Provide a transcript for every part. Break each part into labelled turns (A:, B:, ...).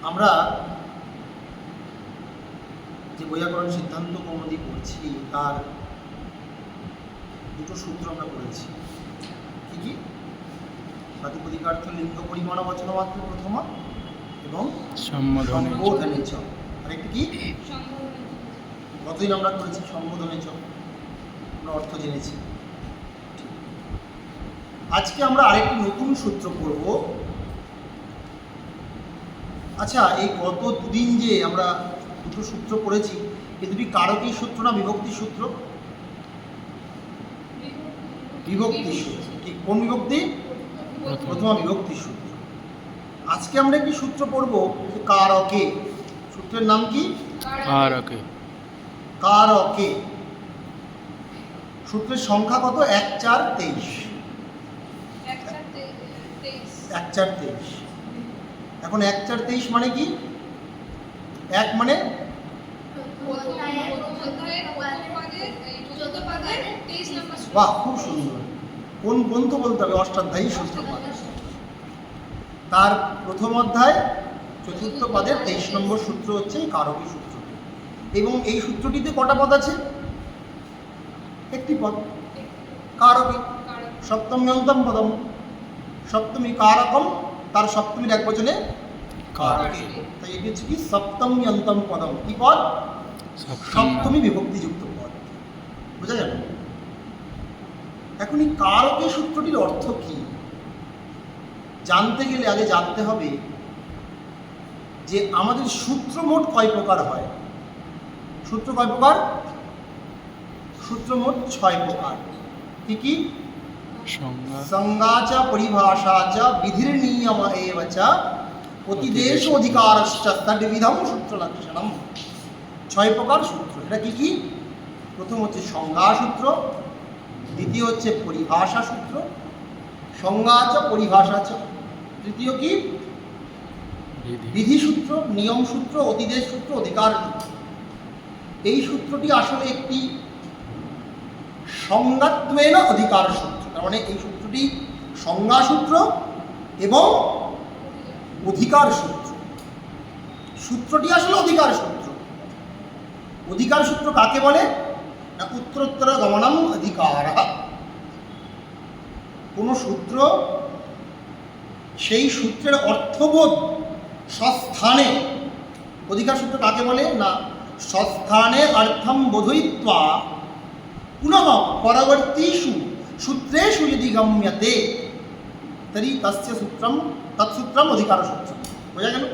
A: আমরা যে বৈয়াকরণ সিদ্ধান্ত কৌমুদি পড়ছি তার দুটো সূত্র আমরা পড়েছি। কি কি? প্রাতিপদিকার্থ লিঙ্গ পরিমাণ বচন মাত্র প্রথম এবং সম্বোধনে চ। আরেকটি কি? গতদিন আমরা করেছি সম্বোধনে চ, আমরা অর্থ জেনেছি। আজকে আমরা আরেকটি নতুন সূত্র পড়ব। আচ্ছা, এই গত দুদিন যে আমরা দুটো সূত্র পড়েছি, এই দুটি কারকী সূত্র না বিভক্তি সূত্র? বিভক্তি সূত্র। ঠিক, কোন বিভক্তি? প্রথমা বিভক্তি সূত্র। আজকে আমরা একটি সূত্র পড়ব কারকে। সূত্রের নাম কি?
B: কারকে।
A: কারকে। সূত্রের সংখ্যা কত? 1 4 23। 1 4 23। এখন 1 4 23 মানে কি? 1 মানে বাহ, খুব সুন্দর। কোন গ্রন্থ বলতে হবে? অষ্টাধ্যায়ী সূত্রপাদ। তার প্রথম অধ্যায় চতুর্থ পদের 23 নম্বর সূত্র হচ্ছে এই কারকী সূত্র। এবং এই সূত্রটিতে কটা পদ আছে? একটি পদ, কারকী। সপ্তমী অন্তম পদম, সপ্তমী কারকম, তার সপ্তমীর এক বচনে কারকে। তাই এটি হচ্ছে কি? সপ্তমী অন্তম পদম। কি পদ? সপ্তমী বিভক্তিযুক্ত পদ। বোঝা গেল? এখন এই কারকে সূত্রটির অর্থ কি জানতে গেলে আগে জানতে হবে যে আমাদের সূত্র মোট কয় প্রকার হয়। সূত্র কয় প্রকার? সূত্র মোট 6 প্রকার। কি কি? সংজ্ঞা চ, পরিভাষা চ, বিধির নিয়ম এব চ, অতিদেশ অধিকারশ্চ তদ্বিধম সূত্র লক্ষণম। 6 প্রকার সূত্র। এটা কি কি? প্রথম হচ্ছে সংজ্ঞা সূত্র, দ্বিতীয় হচ্ছে পরিভাষা সূত্র, সংজ্ঞা চ পরিভাষা চ, তৃতীয় কি? বিধি সূত্র, নিয়ম সূত্র, অতিদেশ সূত্র, অধিকার সূত্র। এই সূত্রটি আসলে একটি সংজ্ঞাত্বেন অধিকার সূত্র। তার মানে এই সূত্রটি সংজ্ঞা সূত্র এবং অধিকার সূত্র। সূত্রটি আসলে অধিকার সূত্র। অধিকার সূত্র কাকে বলে? না, উত্তরোত্তর গমনম অধিকার। কোন সূত্র সেই সূত্রের অর্থবোধ সস্থানে, অধিকার সূত্র কাকে বলে? না, সস্থানে অর্থম বোধয়িত্বা পুনঃ পরবর্তীষু সূত্রেষু যদি গম্যতে তর্হি তস্য সূত্রম তৎসূত্রম অধিকার সূত্র। বোঝা গেল?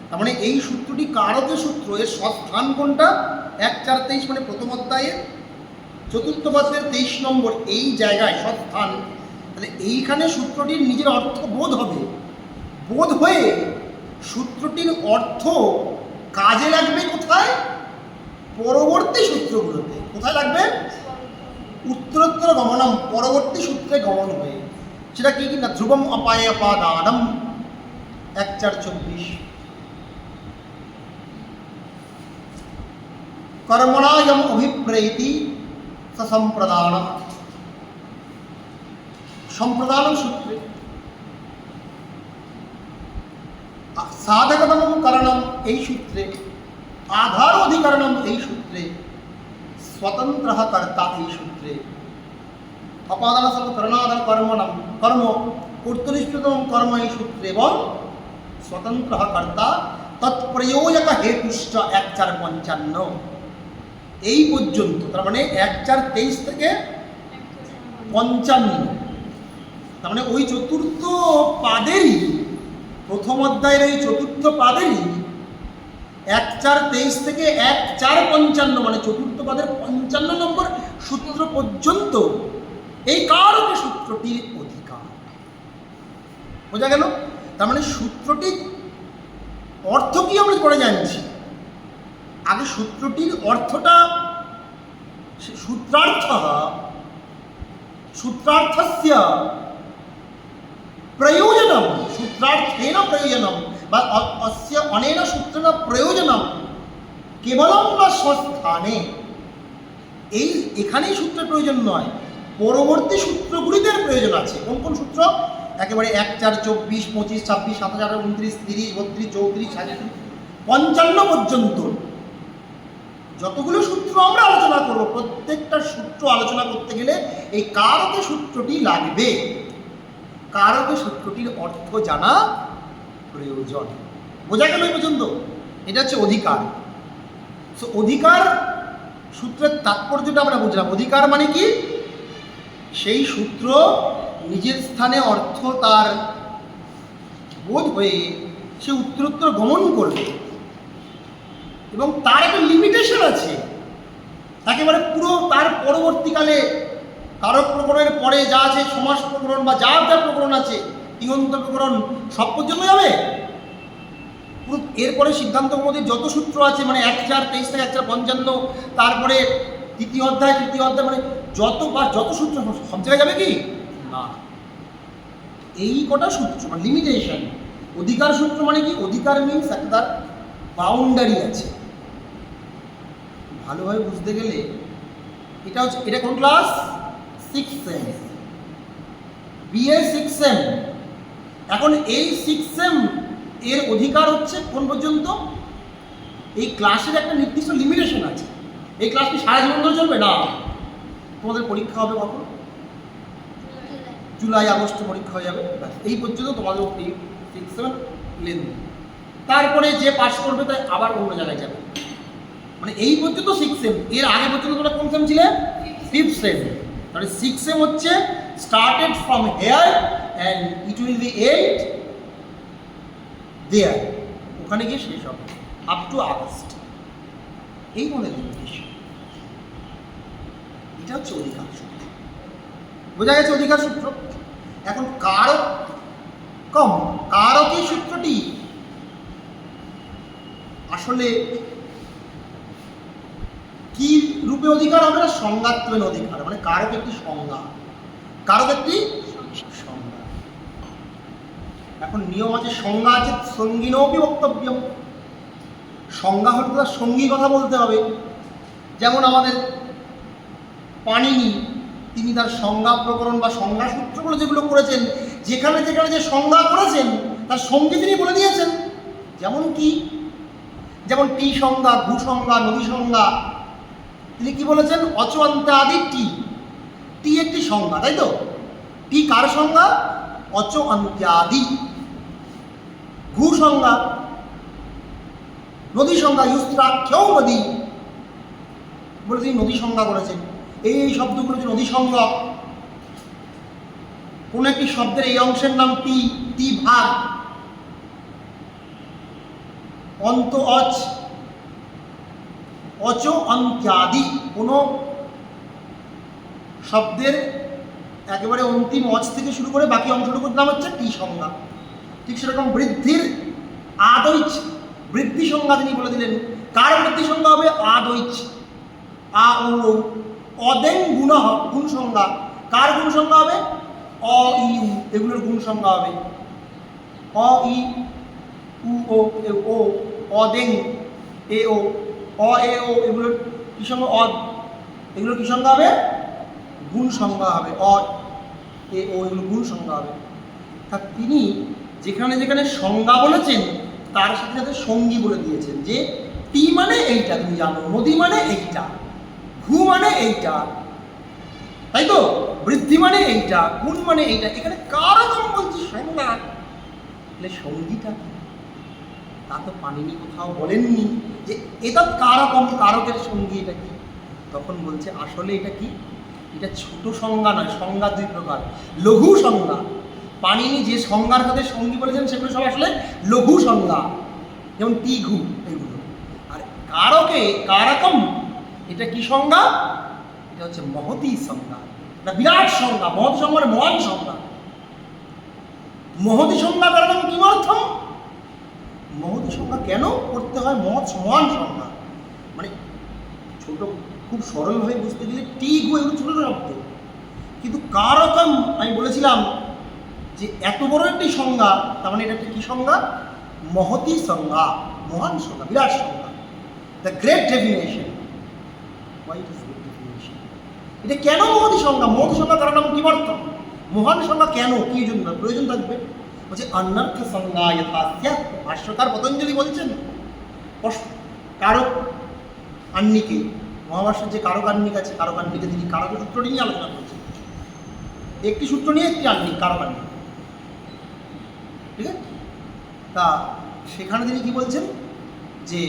A: তার মানে এই সূত্রটি কারকে সূত্র। এর সস্থান কোনটা? 1 4 23 মানে প্রথম অধ্যায়ের চতুর্থ পদের 23 নম্বর এই জায়গায় সস্থান। তাহলে এইখানে সূত্রটির নিজের অর্থ বোধ হবে। বোধ হয়ে সূত্রটির অর্থ কাজে লাগবে কোথায়? পরবর্তী সূত্রগুলোতে। কোথায় লাগবে? উত্তরোত্তর গমনম, পরবর্তী সূত্রে গমন হয়ে। সেটা কি? না, ধ্রুবম অপায় অপাদানম 1 4 24। কর্মণায়ম অভিপ্রেতি সম্প্রদানম, সম্প্রদানম সূত্রে। সাধকতম কারণম এই সূত্রে, আধার অধিকরণম এই সূত্রে, স্বতন্ত্র কর্তা এই সূত্রে, অপাদান করণাধার কর্মণম কর্ম কর্তৃষ্ঠতম কর্ম এই সূত্রে, এবং স্বতন্ত্র কর্তা তৎপ্রয়োজক হেতুশ্চ 1 4 55 এই পর্যন্ত। তার মানে 1 4 23 থেকে 55। তার মানে ওই চতুর্থ পাদেরই, প্রথম অধ্যায়ের এই চতুর্থ পাদেরই 1 4 23 থেকে 1 4 55 মানে চতুর্থ পাদের 55 নম্বর সূত্র পর্যন্ত এই কারকে সূত্রটির অধিকার। বোঝা গেল? তার মানে সূত্রটির অর্থ কি আমরা পরে জানছি। আগে সূত্রটির অর্থটা, সূত্রার্থ, সূত্রার্থস্য প্রয়োজনম, সূত্রার্থেন প্রয়োজনম বা অস্য অনেন সূত্রেণ প্রয়োজনম কেবলম না স্বস্থানে। এই এখানেই সূত্রের প্রয়োজন নয়, পরবর্তী সূত্রগুলিদের প্রয়োজন আছে। কোন কোন সূত্র? একেবারে 1, 4, 24, 25, 26, 27, 29, 30, 32, 34, 37, 55 পর্যন্ত যতগুলো সূত্র আমরা আলোচনা করব, প্রত্যেকটা সূত্র আলোচনা করতে গেলে এই কারকে সূত্রটি লাগবে। কারকে সূত্রটির অর্থ জানা প্রয়োজন। বোঝা গেল এই পর্যন্ত? এটা হচ্ছে অধিকার। সো অধিকার সূত্রের তাৎপর্যটা আমরা বুঝলাম। অধিকার মানে কি? সেই সূত্র নিজের স্থানে অর্থ তার বোধ হয়ে সে উত্তরোত্তর গমন করবে, এবং তার একটা লিমিটেশন আছে। একেবারে পুরো তার পরবর্তীকালে কারক প্রকরণের পরে যা আছে, সমাস প্রকরণ বা যা যা প্রকরণ আছে, তিঙন্ত প্রকরণ, সব পর্যন্ত যাবে পুরো। এরপরে সিদ্ধান্ত কৌমুদীর যত সূত্র আছে, মানে 1, 4, 23 থেকে 1, 4, 55, তারপরে তৃতীয় অধ্যায়, মানে যত সূত্র সব জায়গায় যাবে কি না। এই কটা সূত্র মানে লিমিটেশন। অধিকার সূত্র মানে কি? অধিকার মিনস একটা তার বাউন্ডারি আছে। ভালোভাবে বুঝতে গেলে এটা কোন ক্লাস? 6 same, BA 6 same. এখন এই 6 সেম এর অধিকার হচ্ছে কোন পর্যন্ত? এই ক্লাসের একটা নির্দিষ্ট লিমিটেশন আছে। এই ক্লাস কি সারা জীবন ধরে চলবে না। তোমাদের পরীক্ষা হবে কখন? জুলাই আগস্টে পরীক্ষা হয়ে যাবে, এই পর্যন্ত তোমাদের এই 6, 7 লেনদেন। তারপরে যে পাস করবে তাই আবার অন্য জায়গায় যাবে, মানে এই পর্যন্ত 6 সেম। এর আগে পর্যন্ত তোমরা কোন সেম ছিলে? 5th same. তাহলে 6 সেম হচ্ছে started from here and it will be end there, ওখানে গিয়ে শেষ হবে আপ টু আগস্ট। এই মনে লিমিটেশন। এটা হচ্ছে অধিকার সূত্র। বোঝা গেছে অধিকার সূত্র? এখন কারকী সূত্রটি আসলে কি রূপে অধিকার হবে না? সংজ্ঞাত্বের অধিকার, মানে কারক একটি সংজ্ঞা, কারক একটি সংজ্ঞা। এখন নিয়ম আছে, সংজ্ঞা আছে সঙ্গিনপি বক্তব্যম। সংজ্ঞা হলে তার সঙ্গী কথা বলতে হবে। যেমন আমাদের পাণিনি, তিনি তার সংজ্ঞা প্রকরণ বা সংজ্ঞা সূত্রগুলো যেগুলো করেছেন, যেখানে যেখানে যে সংজ্ঞা করেছেন তার সঙ্গে তিনি বলে দিয়েছেন। যেমন কি? যেমন টি সংজ্ঞা, ভূ সংজ্ঞা, নদী সংজ্ঞা। তিনি কি বলেছেন? অচ অন্ত্যাদি টি। টি একটি সংজ্ঞা, তাই তো? টি কার সংজ্ঞা? অচ অন্ত্যাদি। ভূ সংজ্ঞা, নদী সংজ্ঞা ইউস্ত্রাখ্যও নদী বলে তিনি নদী সংজ্ঞা করেছেন। এই শব্দগুলো যে নদী সংজ্ঞা। কোন একটি শব্দের এই অংশের নাম টি, টি ভাগ, অন্ত অচ, অচ অন্ত্যাদি। কোনো শব্দের একেবারে অন্তিম অচ থেকে শুরু করে বাকি অংশটুকুর নাম হচ্ছে টি সংজ্ঞা। ঠিক সেরকম বৃদ্ধির আদৈচ, বৃদ্ধি সংজ্ঞা তিনি বলে দিলেন। কার বৃদ্ধি সংজ্ঞা হবে? আদৈচ, আ ও। অদেং গুণ, গুণ সংজ্ঞা। কার গুণ সংজ্ঞা হবে? অ ই উ, এগুলোর গুণ সংজ্ঞা হবে। অ ই উ ও ও, অদেং এ ও, অ এ ও, এগুলোর কি সংজ্ঞা? অদ, এগুলোর কি সংজ্ঞা হবে? গুণ সংজ্ঞা হবে। অ এ ও, এগুলো গুণ সংজ্ঞা হবে। তা তিনি যেখানে যেখানে সংজ্ঞা বলেছেন তার সাথে সাথে সঙ্গী বলে দিয়েছেন, যে টি মানে এইটা, তুমি জানো, নদী মানে এইটা, ভূ মানে এইটা, তাই তো, বৃদ্ধি মানে এইটা, গুণ মানে এইটা। এখানে কারকম বলছি সংজ্ঞা, তাহলে সঙ্গীটা কি? তা তো পাণিনি কোথাও বলেননি যে এটা কারকম, কারকের সঙ্গী এটা কি। তখন বলছে আসলে এটা কি? এটা ছোট সংজ্ঞা নয়, সংজ্ঞা দুই প্রকার। লঘু সংজ্ঞা, পাণিনি যে সংজ্ঞার সাথে সঙ্গী বলেছেন সেগুলো সব আসলে লঘু সংজ্ঞা, যেমন টি, ঘু, এগুলো। আর কারকে, কারকম, এটা কি সংজ্ঞা? এটা হচ্ছে মহতী সংজ্ঞা, না বিরাট সংজ্ঞা। মহতী সংজ্ঞা মানে মহান সংজ্ঞা। মহতী সংজ্ঞা কারণ কিমর্থম? মহতী সংজ্ঞা কেন করতে হয়? মহান সংজ্ঞা মানে ছোট, খুব সরলভাবে বুঝতে গেলে টি, ঘু, এগুলো ছোট শব্দ, কিন্তু কারকম আমি বলেছিলাম যে এত বড় একটি সংজ্ঞা, তার মানে এটা একটা কি সংজ্ঞা? মহতী সংজ্ঞা, মহান সংজ্ঞা, বিরাট সংজ্ঞা, the great definition. Why it is great definition? এটা কেন মহতী সংজ্ঞা? মহতী সংজ্ঞা কারণ কিমর্থম? মহান সংজ্ঞা কেন, কি জন্য প্রয়োজন থাকবে? বলছে অনর্থ সংজ্ঞা যথাস্যা। ভাষ্যকার পতঞ্জলি বলছেন কারক আহ্নিকে, মহাভাষ্যের যে কারক আহ্নিক আছে, কারক আহ্নিকে তিনি কারক সূত্রটি নিয়ে আলোচনা করছেন। একটি সূত্র নিয়ে একটি আহ্নিক, কারক আহ্নিক, ঠিক আছে? তা সেখানে তিনি কি বলছেন যে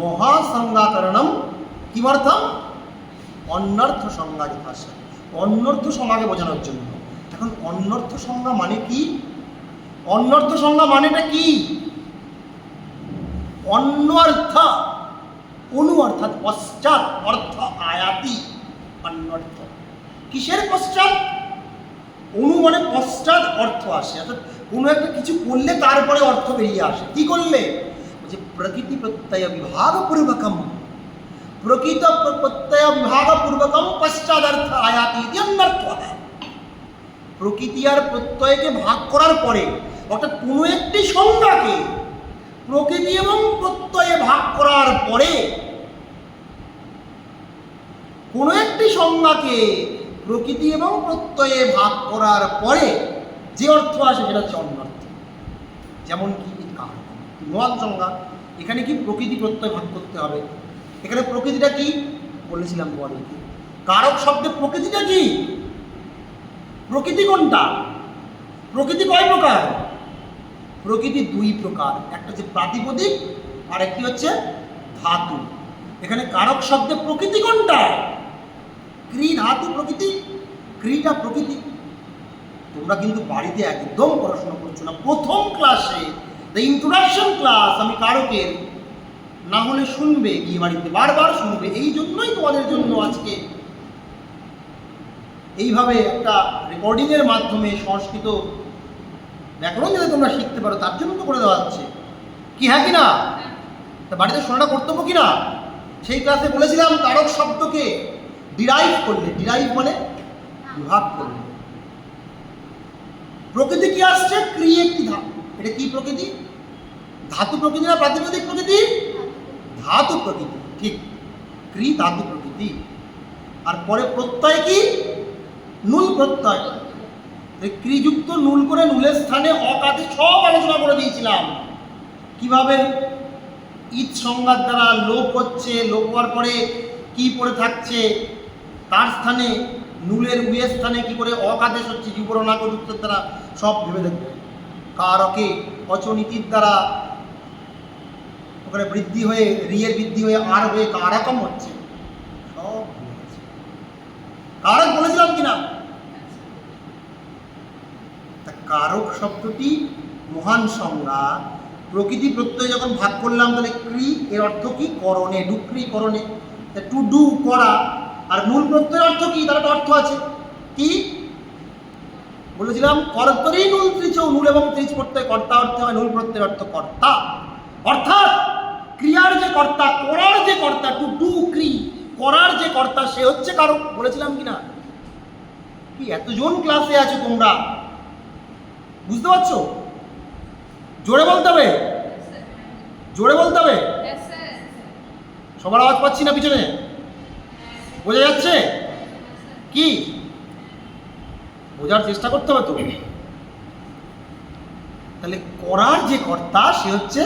A: মহাসংজ্ঞাকরণম কিমর্থম অন্যর্থ সংজ্ঞা যথাস্যা। অন্যর্থ সংজ্ঞাকে বোঝানোর জন্য। এখন অন্যর্থ সংজ্ঞা মানে কি? অন্যর্থ সংজ্ঞা মানেটা কি? অন্য অর্থ, অনু অর্থাৎ পশ্চাৎ, অর্থ আয়াতি, অন্যর্থ। কিসের পশ্চাৎ? অনু মানে পশ্চাৎ অর্থ আসে, অর্থাৎ কোনো একটা কিছু করলে তারপরে অর্থ বেরিয়ে আসে। কি করলে? যে প্রকৃতি প্রত্যয় বিভাগ পূর্বকম, প্রকৃত প্রত্যয় বিভাগ পূর্বকম পশ্চাদর্থ আয়াতি ইতি অন্যর্থ। প্রকৃতি আর প্রত্যয়কে ভাগ করার পরে, অর্থাৎ কোনো একটি সংজ্ঞাকে প্রকৃতি এবং প্রত্যয়ে ভাগ করার পরে, কোনো একটি সংজ্ঞাকে প্রকৃতি এবং প্রত্যয়ে ভাগ করার পরে যে অর্থ আসে সেটা হচ্ছে অন্যর্থ। যেমন কি কারক, মহান সংজ্ঞা, এখানে কি প্রকৃতি প্রত্যয় ভাগ করতে হবে। এখানে প্রকৃতিটা কি বলেছিলাম পরে, কারক শব্দে প্রকৃতিটা কি? প্রকৃতি কোনটা? প্রকৃতি কয় প্রকার? প্রকৃতি দুই প্রকার, একটা হচ্ছে প্রাতিপদিক আর একটি হচ্ছে ধাতু। এখানে কারক শব্দে প্রকৃতি কোনটা? ক্রি ধাতু প্রকৃতি, ক্রিটা প্রকৃতি। তোমরা কিন্তু বাড়িতে একদম পড়াশোনা করছো না। প্রথম ক্লাসে, দ্য ইন্ট্রোডাকশন ক্লাস আমি কারকের, না হলে শুনবে গিয়ে বাড়িতে, বারবার শুনবে। এই জন্যই তোমাদের জন্য আজকে এইভাবে একটা রেকর্ডিংয়ের মাধ্যমে সংস্কৃত ব্যাকরণ যাতে তোমরা শিখতে পারো, তার জন্য তো করে দেওয়া হচ্ছে। কি হ্যাঁ কি না? তা বাড়িতে শোনাটা কর্তব্য কি না? সেই ক্লাসে বলেছিলাম কারক শব্দকে ডিরাইভ করলে, ডিরাইভ মানে বিভাগ করলে, প্রকৃতি কি আসছে? ক্রি একটি ধাতু। এটা কি প্রকৃতি? ধাতু প্রকৃতি না প্রাতিপদিক প্রকৃতি? ধাতু প্রকৃতি, ঠিক। ক্রি ধাতু প্রকৃতি। আর পরে প্রত্যয় কি? নুল প্রত্যয়। ক্রিযুক্ত নুল করে নুলের স্থানে অকাতে সব আলোচনা করে দিয়েছিলাম। কিভাবে ঈদ সংজ্ঞার দ্বারা লোপ হচ্ছে, লোপ হওয়ার পরে কি পড়ে থাকছে, তার স্থানে নুলের উয়ের স্থানে কি করে অকাদেশ হচ্ছে, যুবরণাকযুক্তের দ্বারা, সব ভেবে দেখবে। কারকে অচনীতির দ্বারা ওখানে বৃদ্ধি হয়ে, রিয়ের বৃদ্ধি হয়ে আর হয়ে কারকম হচ্ছে, সব কারক বলেছিলাম কিনা? কারক শব্দটি মহান সংজ্ঞা। প্রকৃতি প্রত্যয় যখন ভাগ করলাম, তাহলে ক্রি এর অর্থ কি? করণে, ডুক্রি করণে, টু ডু করা। আর মূল প্রত্যয়ের অর্থ কি? তার একটা অর্থ আছে। কি বলেছিলাম? কর্তরি নুল ত্রিচ, নুল এবং ত্রিচ প্রত্যয় কর্তা অর্থে হয়, নুল প্রত্যয়ের অর্থ কর্তা, অর্থাৎ ক্রিয়ার যে কর্তা, করার যে কর্তা, টু ডু ক্রি, করার যে কর্তা সে হচ্ছে কারক। বলেছিলাম কিনা? কি এতজন ক্লাসে আছো তোমরা, বুঝতে পারছো? জোরে বলতে হবে, জোরে বলতে হবে। সবার আওয়াজ পাচ্ছি না পিছনে? বোঝা যাচ্ছে? কি বোঝার চেষ্টা করতে হবে তো। তাহলে করার যে কর্তা সে হচ্ছে,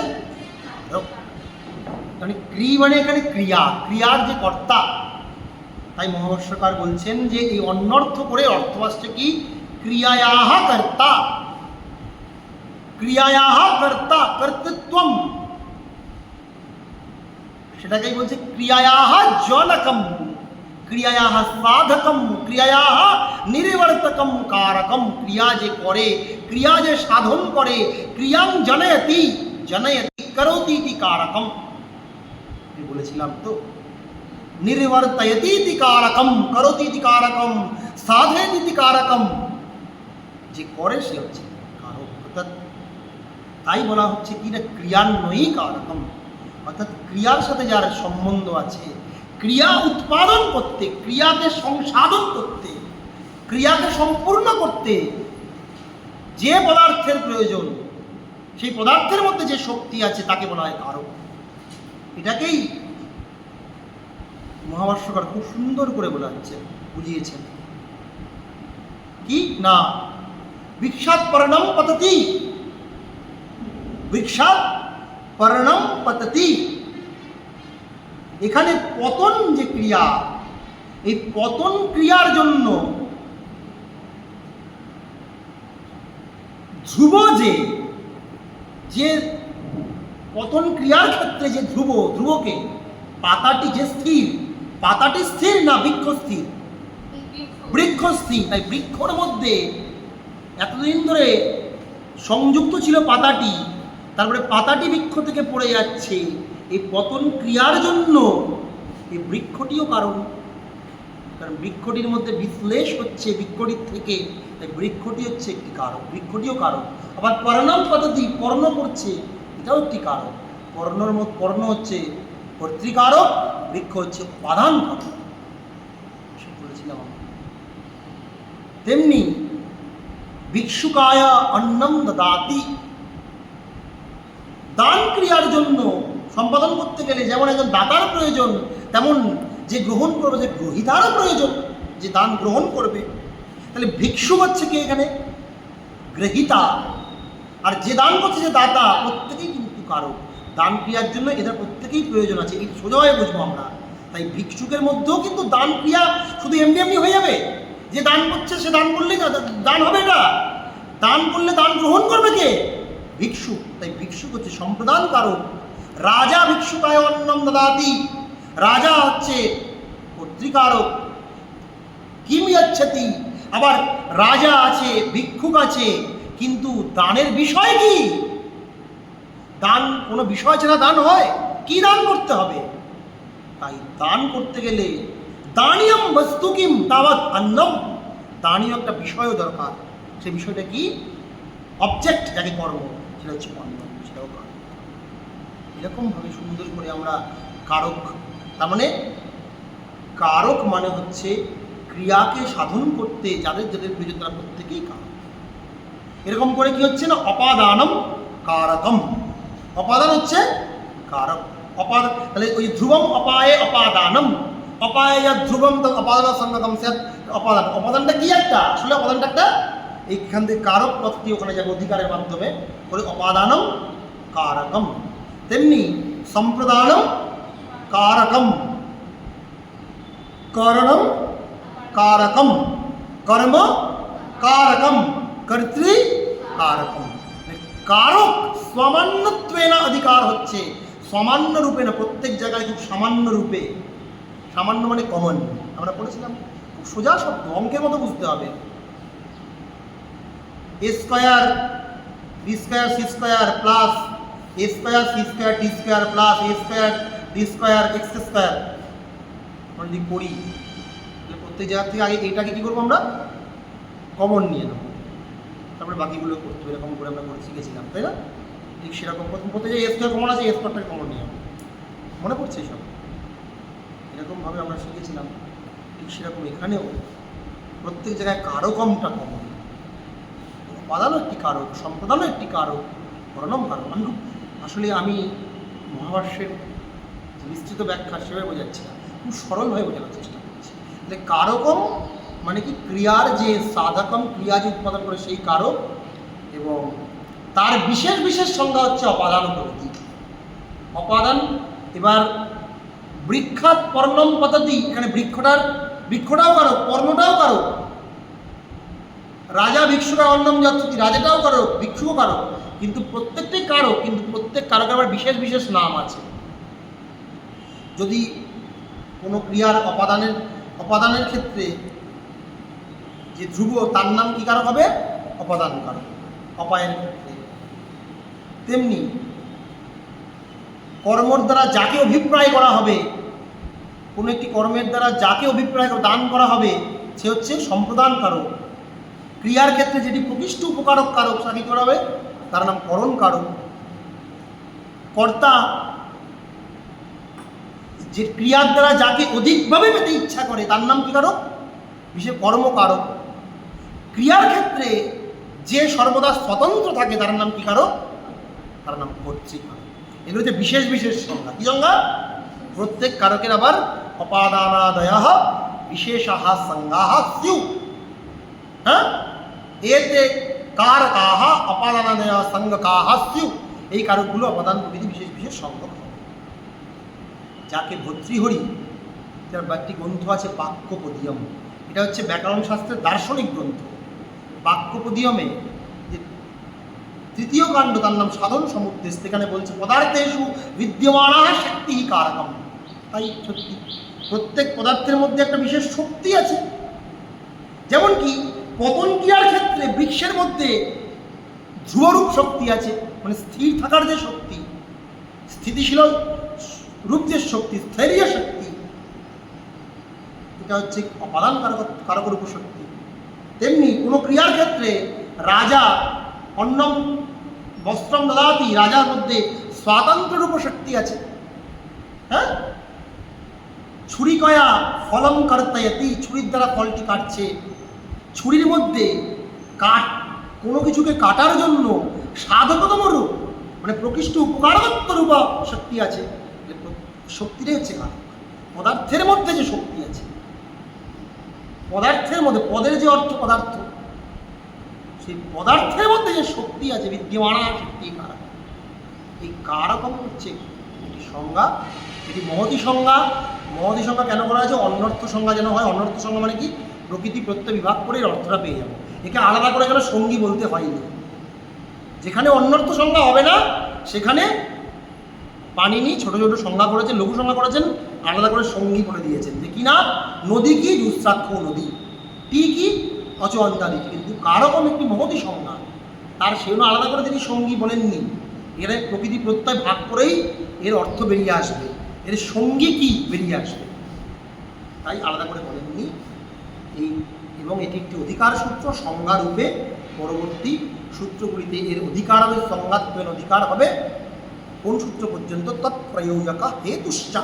A: মানে ক্রি মানে এখানে ক্রিয়া, ক্রিয়ার যে কর্তা। তাই মহাভাষ্যকার বলছেন যে এই অন্যর্থ করে অর্থ আসছে কি? ক্রিয়ায়াহ কর্তা, ক্রিয়ায়াহ কর্তা, কর্তৃত্বম, সেটাকেই বলছে ক্রিয়ায়াহ জনকম, ক্রিয়ায়াহ সাধকম, ক্রিয়ায়াহ নির্বর্তকম কারকম। ক্রিয়া যে করে, ক্রিয়া যে সাধন করে, ক্রিয়াং জনয়তি, জনয়তি করোতি ইতি কারকম। বলেছিলাম তো, নির্বর্তয়তি ইতি কারকম, করোতি ইতি কারকম, সাধয়তি ইতি কারকম। যে করে সে হচ্ছে কারক। অর্থাৎ তাই বলা হচ্ছে কি না, ক্রিয়ান্বয়ী কারকম, অর্থাৎ ক্রিয়ার সাথে যার সম্বন্ধ আছে, ক্রিয়া উৎপাদন করতে, ক্রিয়াকে সংসাধন করতে, ক্রিয়াকে সম্পূর্ণ করতে যে পদার্থের প্রয়োজন, সেই পদার্থের মধ্যে যে শক্তি আছে তাকে বলা হয় কারক। এটাকেই মহাভাষ্যকার খুব সুন্দর করে বলা হচ্ছে। বুঝিয়েছেন। কি না বৃক্ষাৎ পর্ণম পততি, বৃক্ষাৎ পর্ণম পততি। এখানে পতন যে ক্রিয়া, এই পতন ক্রিয়ার জন্য ধ্রুব যে পতন ক্রিয়ার ক্ষেত্রে যে ধ্রুবকে পাতাটি যে স্থির, পাতাটি স্থির না বৃক্ষ স্থির, বৃক্ষ স্থির। তাই বৃক্ষর মধ্যে এতদিন ধরে সংযুক্ত ছিল পাতাটি, তারপরে পাতাটি বৃক্ষ থেকে পড়ে যাচ্ছে। এই পতন ক্রিয়ার জন্য এই বৃক্ষটিও কারণ, কারণ বৃক্ষটির মধ্যে বিশ্লেষ হচ্ছে বৃক্ষটির থেকে, তাই বৃক্ষটি হচ্ছে একটি কারক, বৃক্ষটিও কারক। আবার পর্ণম পদ্ধতি, পর্ণ করছে, এটাও একটি কারক। পর্ণ হচ্ছে কর্তৃকারক, বৃক্ষ হচ্ছে উপাদান কারক, বলেছিলাম। তেমনি ভিক্ষুকায় অন্নম দদাতি, দান ক্রিয়ার জন্য সম্পাদন করতে গেলে যেমন একজন দাতার প্রয়োজন, তেমন যে গ্রহণ করবে যে গ্রহীতারও প্রয়োজন, যে দান গ্রহণ করবে। তাহলে ভিক্ষু হচ্ছে কে এখানে? গ্রহীতা। আর যে দান করছে যে দাতা, প্রত্যেকেই কিন্তু কারক। দান ক্রিয়ার জন্য এদের প্রত্যেকেই প্রয়োজন আছে, এই সোজাভাবে বুঝবো আমরা। তাই ভিক্ষুকের মধ্যেও কিন্তু দান ক্রিয়া শুধু এমনি এমনি হয়ে যাবে যে দান করছে সে দান করলেই দান হবে, এটা দান করলে দান গ্রহণ করবে কে? ভিক্ষু। তাই ভিক্ষুক হচ্ছে সম্প্রদান কারক। রাজা ভিক্ষুকায় অন্নম দদাতি, রাজা হচ্ছে কর্তৃকারক। কিম যচ্ছতি, আবার রাজা আছে, ভিক্ষুক আছে, কিন্তু দানের বিষয় কি? দান কোনো বিষয় ছাড়া দান হয়? কি দান করতে হবে? তাই দান করতে গেলে দানিয়ম বস্তু কিম তাবৎ অন্নম, দানীয় একটা বিষয়ও দরকার। সেই বিষয়টা কি? অবজেক্ট, যাকে কর্ম, সেটা হচ্ছে অন্ন, সেটাও কারক। এরকমভাবে সুন্দর করে আমরা কারক, তার মানে কারক মানে হচ্ছে ক্রিয়াকে সাধন করতে যাদের যাদের প্রয়োজন তারা প্রত্যেকেই কারক। এরকম করে কি হচ্ছে না, অপাদানম কারকম, অপাদান হচ্ছে কারক। তাহলে ওই ধ্রুবম অপায়ে অপাদানম, অপায়ে ধ্রুবম তো অপাদান সঙ্গতম স্যাৎ। অপাদানটা কি একটা? আসলে অপাদানটা একটা, এইখান থেকে কারক পথটি ওখানে যাবে অধিকারের মাধ্যমে করে, অপাদানম কারকম। তেমনি সম্প্রদানম কারকম, করণম কারকম, কর্ম কারকম, কর্তৃ কারকম। কারক সামান্যত্বেন অধিকার হচ্ছে, সামান্য রূপে না, প্রত্যেক জায়গায় খুব সামান্য রূপে। সামান্য মানে কমন, আমরা পড়েছিলাম, খুব সোজা শব্দ, অঙ্কের মতো বুঝতে হবে। A square B square C square plus A square C square D square plus A square D square X square. আমরা যদি করি প্রত্যেক জায়গা থেকে আগে এইটাকে কী করবো আমরা? কমন নিয়ে নেবো, তারপরে বাকিগুলো করতে হবে। এরকম করে আমরা করে শিখেছিলাম, তাই না? ঠিক সেরকম প্রথম প্রত্যেক জায়গায় এ স্কোয়ার কমন আছে, এ স্কোয়ারটাকে কমন নিয়ে নেবো, মনে পড়ছে সব? এরকমভাবে আমরা শিখেছিলাম। ঠিক সেরকম এখানেও প্রত্যেক জায়গায় কারকমটা কমন। উপাদানও একটি কারক, সম্প্রদানও একটি কারক, বর্ণম কারক। আসলে আমি মহাভাষ্যের বিস্তৃত ব্যাখ্যা সেভাবে বোঝাচ্ছি না, খুব সরলভাবে বোঝানোর চেষ্টা করছি। তাহলে কারকম মানে কি? ক্রিয়ার যে সাধকম, ক্রিয়া যে উৎপাদন করে সেই কারক, এবং তার বিশেষ বিশেষ সংজ্ঞা হচ্ছে অপাদান প্রভৃতি। অপাদান। এবার বৃক্ষাৎ পর্ণম পদ্ধতি, এখানে বৃক্ষটাও কারক, পর্ণটাও কারক। রাজা ভিক্ষুকা অন্নম যচ্ছতি, রাজাটাও কারক, ভিক্ষুকও কারক, কিন্তু প্রত্যেকটাই কারক, কিন্তু প্রত্যেক কারকের আবার বিশেষ বিশেষ নাম আছে। যদি কোনো ক্রিয়ার অপাদানের ক্ষেত্রে যে ধ্রুব, তার নাম কি কারক হবে? অপাদান কারক, অপায়ের ক্ষেত্রে। তেমনি কর্মর দ্বারা যাকে অভিপ্রায় করা হবে, কোনো একটি কর্মের দ্বারা যাকে অভিপ্রায় দান করা হবে, সে হচ্ছে সম্প্রদান কারক। ক্রিয়ার ক্ষেত্রে যেটি প্রকৃষ্ট উপকারক কারক, তাকে করা হবে, তার নাম করণ কারক। কর্তা যে ক্রিয়ার দ্বারা যাকে অধিকভাবে পেতে ইচ্ছা করে, তার নাম কি কারক? বিশেষ কর্মকারক। ক্রিয়ার ক্ষেত্রে যে সর্বদা স্বতন্ত্র থাকে, তার নাম কি কারক? তার নাম কর্তৃকারক। এগুলো হচ্ছে বিশেষ বিশেষ সংজ্ঞা। কি সংজ্ঞা? প্রত্যেক কারকের আবার অপাদানাদয়ঃ বিশেষাः সঙ্গাः স্যু। হ্যাঁ, এতে কারকাः অপাদানাদয়ः সঙ্গকাः স্যু। এই কারকগুলো অপাদান প্রভৃতি বিশেষ বিশেষ সঙ্গ হবে। যাকে ভর্তৃহরি, যার একটি গ্রন্থ আছে বাক্যপদীয়ম, এটা হচ্ছে ব্যাকরণ শাস্ত্রের দার্শনিক গ্রন্থ। বাক্যপদীয়মে যে তৃতীয় কাণ্ড, তার নাম সাধন সমুদ্দেশ, সেখানে বলছে পদার্থেষু বিদ্যমানা শক্তি কারকম। তাই সত্যি প্রত্যেক পদার্থের মধ্যে একটা বিশেষ শক্তি আছে। যেমন কি পতন ক্রিয়ার ক্ষেত্রে বৃক্ষের মধ্যে ধ্রুবরূপ শক্তি আছে, মানে স্থির থাকার যে শক্তি, স্থিতিশীল রূপ যে শক্তি, স্থৈর্য শক্তি, এটা হচ্ছে অপাদান কারকরূপ শক্তি। তেমনি কোনো ক্রিয়ার ক্ষেত্রে রাজা অন্নম বস্ত্রম দদাতি, রাজার মধ্যে স্বাতন্ত্র রূপ শক্তি আছে। হ্যাঁ, ছুরিকয়া ফলম কর্তয়তি, ছুরির দ্বারা ফলটি কাটছে। ছুরির মধ্যে কোনো কিছুকে কাটার জন্য সাধকতম রূপ, মানে প্রকৃষ্ট উপকারত্ব রূপ শক্তি আছে। শক্তিটাই হচ্ছে কারক। পদার্থের মধ্যে যে শক্তি আছে, পদার্থের মধ্যে, পদের যে অর্থ পদার্থ, সেই পদার্থের মধ্যে যে শক্তি আছে, বিদ্যমানা শক্তি কারক। এই কারকম হচ্ছে এটি সংজ্ঞা, এটি মহতি সংজ্ঞা। মহতি সংজ্ঞা কেন করা হয়েছে? অন্যর্থ সংজ্ঞা যেন হয়। অন্যর্থ সংজ্ঞা মানে কি? প্রকৃতি প্রত্যয় বিভাগ করে এর অর্থটা পেয়ে যাবো। একে আলাদা করে কেন সঙ্গী বলতে হয়নি। যেখানে অন্যর্থ সংজ্ঞা হবে না, সেখানে পাণিনি ছোট ছোট সংজ্ঞা করেছেন, লঘু সংজ্ঞা করেছেন, আলাদা করে সঙ্গী বলে দিয়েছেন। যে কি না, নদী কি? দুঃসাক্ষ নদী। টি কি? অচন্তাদি। কিন্তু কারকম একটি মহতি সংজ্ঞা, তার সেজন্য আলাদা করে তিনি সঙ্গী বলেননি। এর প্রকৃতি প্রত্যয় ভাগ করেই এর অর্থ বেরিয়ে আসবে, এর সঙ্গী কি বেরিয়ে আসবে, তাই আলাদা করে বলেননি। এবং এটি একটি অধিকার সূত্র সংজ্ঞারূপে। পরবর্তী সূত্রগুলিতে এর অধিকার হবে, সংজ্ঞাত্বের অধিকার হবে কোন সূত্র পর্যন্ত? তৎপ্রয়োজক হেতুশ্চা,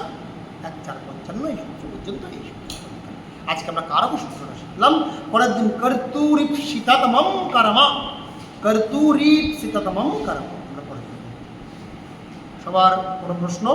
A: 1-4-55 এই সূত্র পর্যন্ত। এই সূত্র আজকে আমরা কারক সূত্রটা শিখলাম। পরের দিন কর্তুরীপ্সিততমম কর্ম, কর্তুরীপ্সিততমম কর্ম আমরা পড়ে। সবার কোনো প্রশ্ন?